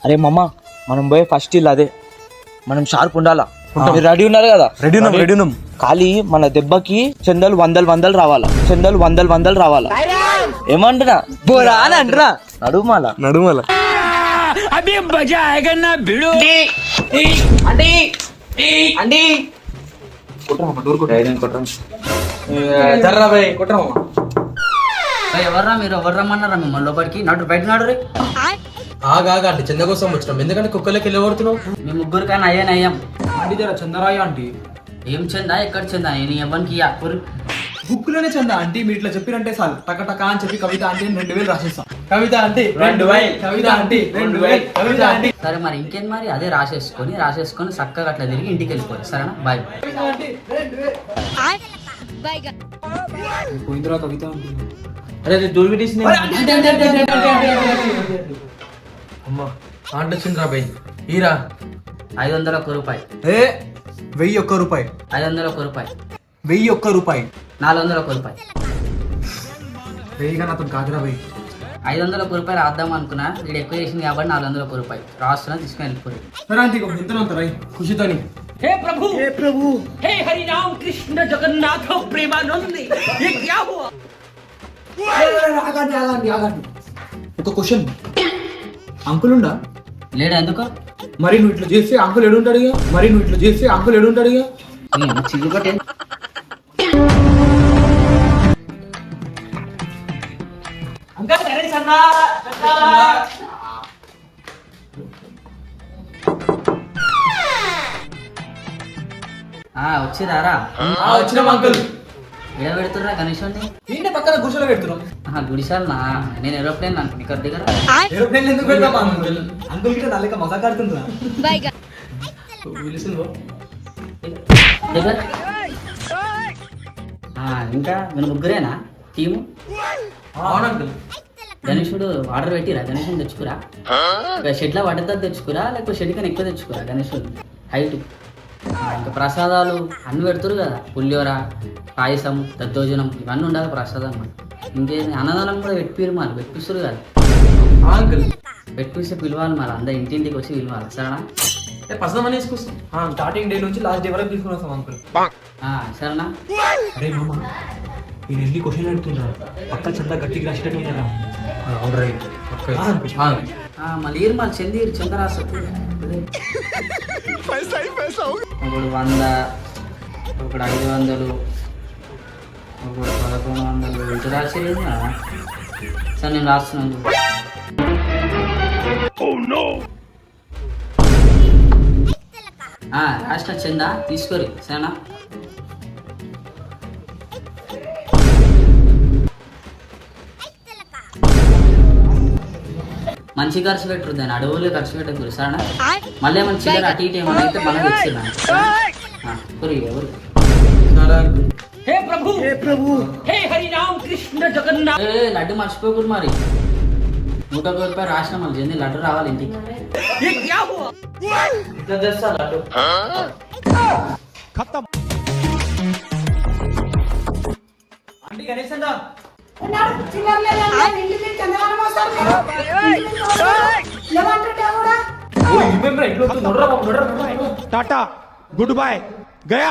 అరే మమ్మ మనం పోయే ఫస్ట్ ఇల్లు అదే, మనం షార్ప్ ఉండాలా. మీరు రెడీ ఉన్నారు కదా? రెడీ ఉన్నాం. ఖాళీ మన దెబ్బకి చందలు వందలు రావాలా, చందలు వందలు రావాలా. ఏమంటున్నా బోరా అని అంటున్నా. నడుమాల ఎవర్రా మీరు? ఎవరు రమ్మన్నారా మిమ్మల్ని లోపలికి? నడు బయట నడు రే. ఆగా అంటే చంద కోసం వచ్చినాం. ఎందుకంటే కుక్కలకి వెళ్ళి కొడుతున్నావు. మీ ముగ్గురు కానీ అయ్యాం. అంటే జర చందరాయ ఆంటీ. ఏం చందా? ఎక్కడ చందా? నేను ఎవరికి బుక్లోనే చందా ఆంటీ. మీరు ఇట్లా చెప్పినంటే చాలు టక టక అని చెప్పి కవిత ఆంటీ 2000 రాసేస్తాం. కవిత ఆంటీ 2000, కవిత ఆంటీ 2000, కవిత ఆంటీ. సరే మరి ఇంకేం మరి అదే రాసేసుకొని చక్కగా అట్లా తిరిగి ఇంటికి వెళ్ళిపోరు. సరేనా? బాయ్. పోయిందిరా కవిత ఆంటీ. అరే దూరం అమ్మా ఆంటీ వచ్చిందిరా బై. ఈరా 501 రూపాయి. 1001 రూపాయి. 501 రూపాయి. 1001 రూపాయి. 401 రూపాయి. 1000 నాతో కాదురా బై. 501 రూపాయలు రాద్దాం అనుకున్నా, వీడు ఎక్కువ చేసింది కాబట్టి 401 రూపాయి రాస్తున్నా, తీసుకుని వెళ్ళిపోయి. సరే ఆంటీ ఎంత రై ఖుషితోని. हे प्रभु हे हरि राम कृष्ण जगन्नाथ प्रेमानंद ये क्या हुआ? ఆగండి ఒక క్వశ్చన్. అంకుల్ ఉండా? లేడా? ఎందుకు? మరి నువ్వు ఇట్లా చేస్తే అంకుల్ ఎడుంటాడు ఇక? చిల్లుకొట్టే వచ్చిరారా? వచ్చినాం అంకుల్. ఏడ పెడుతుర్రా గణేశుని? ఏంటి పక్కన గుడిసెలో పెడుతున్నాం. గుడిసాలనా? నేను ఏరోప్లేన్ అనుకో ఇక్కడ దగ్గర. ఏరోప్లేన్ ఎందుకు పెడతాం అంకుల్? అంకుల్ గిట్ట నల్లక మజాక్ ఆడుతుందా? ఇంకా మన ముగ్గురేనా టీము? అవునంకుల్. గణేశుడు ఆర్డర్ పెట్టిరా? గణేశుని తెచ్చుకురా? షెడ్లో పడ్డదా తెచ్చుకురా, లేకపోతే షెడ్ కన్నా ఎక్కువ తెచ్చుకురా? గణేశుడు హైట్. ఇంకా ప్రసాదాలు అన్ని పెడుతురు కదా, పులిహోర, పాయసం, దద్దోజనం ఇవన్నీ ఉండాలి ప్రసాదం. ఇంకేంది అన్నదానం కూడా పెట్టిస్తారు కదా అంకుల్. పెట్టిస్తే పిలవాలి మరి, అందరు ఇంటింటికి వచ్చి పిలవాలి. సరేనా? ప్రసాదం తీసుకొస్తాం. స్టార్టింగ్ డే నుంచి లాస్ట్ డే వరకు తీసుకుని వస్తాం అంకుల్. సరేనా? అరే మామ నేను వెళ్ళి క్వశ్చన్ అడుగుతున్నా. పక్క చందా గట్టికి రాసేటట్టు ఉన్నారా? మళ్ళీ మళ్ళీ చంద రాస్తారు. ఒకడు 100, ఒకడు 500, ఒకడు 1100 ఇంత రాసేది. సరే నేను రాస్తున్నాను. రాసిన చందా తీసుకోరి. సరేనా? మంచి ఖర్చు పెట్టరు, దాన్ని అడవులే ఖర్చు పెట్టకూడదు. సరేనా? మళ్ళీ మన చిల్లర అటు ఇటు ఏమైనా అయితే మనం తెచ్చినా ఎవరు? हे प्रभु हे हरि राम कृष्ण जगन्नाथ. లడ్డు మర్చిపోకూడదు మరి. 101 రూపాయలు రాసిన మళ్ళీ జల్దీ లడ్డు రావాలి ఇంటికి. ये क्या हुआ? ఇట్లా తెస్తా లడ్డు. ఆంటీ గణేష్ అందా टाटा गुड बाय गया।